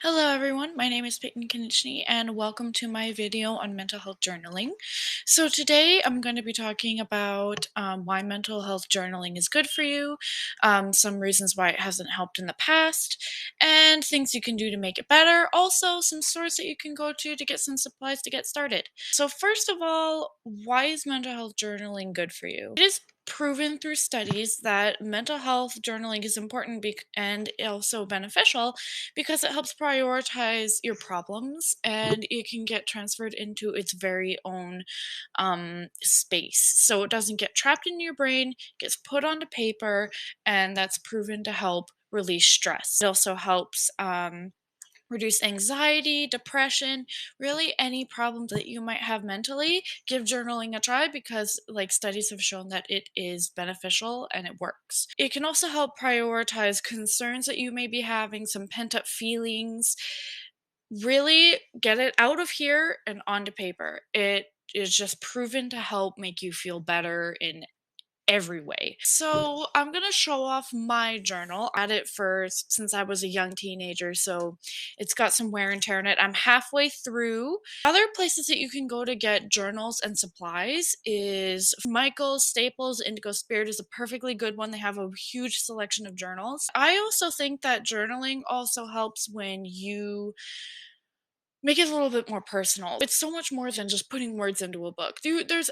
Hello everyone, my name is Peyton Konieczny and welcome to my video on mental health journaling. So today I'm going to be talking about why mental health journaling is good for you, some reasons why it hasn't helped in the past, and things you can do to make it better. Also, some stores that you can go to get some supplies to get started. So first of all, why is mental health journaling good for you? It is proven through studies that mental health journaling is important and also beneficial because it helps prioritize your problems and it can get transferred into its very own space. So it doesn't get trapped in your brain, gets put onto paper, and that's proven to help release stress. It also helps reduce anxiety, depression, really any problems that you might have mentally. Give journaling a try because like studies have shown that it is beneficial and it works. It can also help prioritize concerns that you may be having, some pent up feelings. Really get it out of here and onto paper. It is just proven to help make you feel better in every way. So I'm gonna show off my journal. I had it since I was a young teenager, so it's got some wear and tear in it. I'm halfway through. Other places that you can go to get journals and supplies is Michael's, Staples, Indigo Spirit is a perfectly good one. They have a huge selection of journals. I also think that journaling also helps when you make it a little bit more personal. It's so much more than just putting words into a book. There's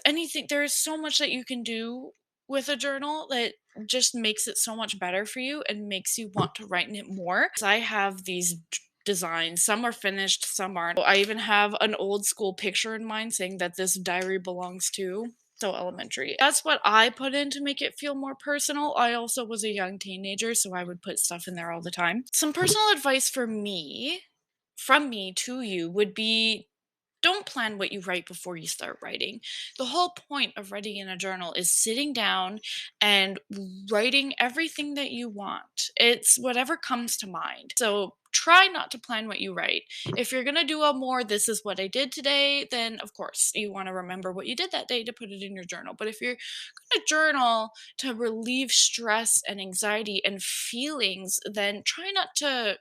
so much that you can do with a journal that just makes it so much better for you and makes you want to write in it more. 'Cause I have these designs. Some are finished, some aren't. I even have an old school picture in mind saying that this diary belongs to. So elementary. That's what I put in to make it feel more personal. I also was a young teenager, so I would put stuff in there all the time. Some personal advice from me to you would be don't plan what you write before you start writing. The whole point of writing in a journal is sitting down and writing everything that you want. It's whatever comes to mind. So try not to plan what you write. If you're going to do a more, this is what I did today, then of course you want to remember what you did that day to put it in your journal. But if you're going to journal to relieve stress and anxiety and feelings, then try not to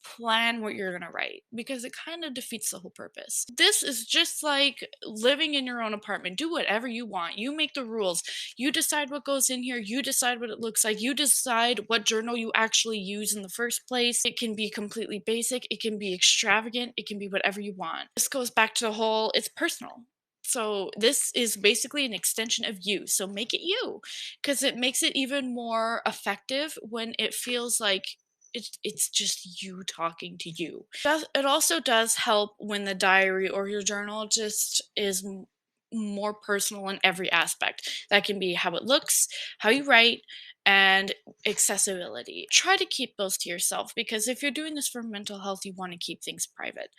plan what you're going to write because it kind of defeats the whole purpose. This is just like living in your own apartment. Do whatever you want. You make the rules. You decide what goes in here. You decide what it looks like. You decide what journal you actually use in the first place. It can be completely basic. It can be extravagant. It can be whatever you want. This goes back to the whole it's personal. So this is basically an extension of you. So make it you because it makes it even more effective when it feels like it's just you talking to you. It also does help when the diary or your journal just is more personal in every aspect. That can be how it looks, how you write, and accessibility. Try to keep those to yourself because if you're doing this for mental health, you want to keep things private.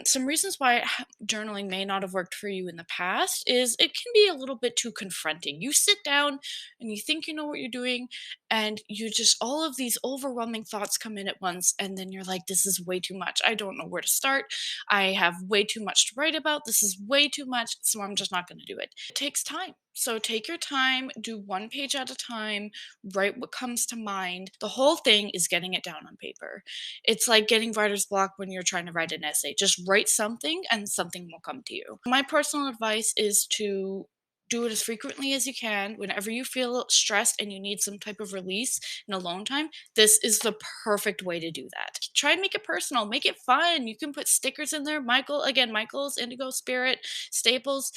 Some reasons why journaling may not have worked for you in the past is it can be a little bit too confronting. You sit down and you think you know what you're doing, and you just, all of these overwhelming thoughts come in at once, and then you're like, this is way too much. I don't know where to start. I have way too much to write about. This is way too much, so I'm just not going to do it. It takes time. So take your time, do one page at a time, write what comes to mind. The whole thing is getting it down on paper. It's like getting writer's block when you're trying to write an essay. Just write something and something will come to you. My personal advice is to do it as frequently as you can. Whenever you feel stressed and you need some type of release and alone time, this is the perfect way to do that. Try and make it personal, make it fun. You can put stickers in there. Michael's, Indigo Spirit, Staples,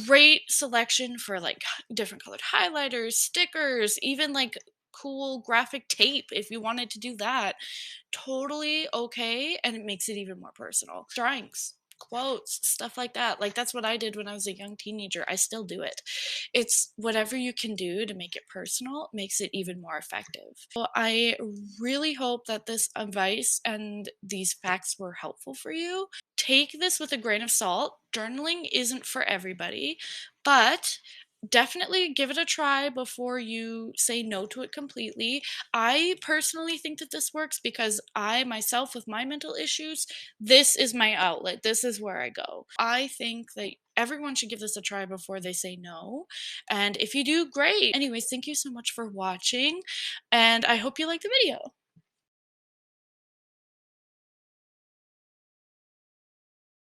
great selection for like different colored highlighters, stickers, even like cool graphic tape if you wanted to do that. Totally okay, and it makes it even more personal. Drawings, quotes, stuff like that. Like that's what I did when I was a young teenager. I still do it. It's whatever you can do to make it personal makes it even more effective. So I really hope that this advice and these facts were helpful for you. Take this with a grain of salt. Journaling isn't for everybody, but definitely give it a try before you say no to it completely. I personally think that this works because I myself, with my mental issues, this is my outlet. This is where I go. I think that everyone should give this a try before they say no. And if you do, great. Anyways, thank you so much for watching, and I hope you like the video.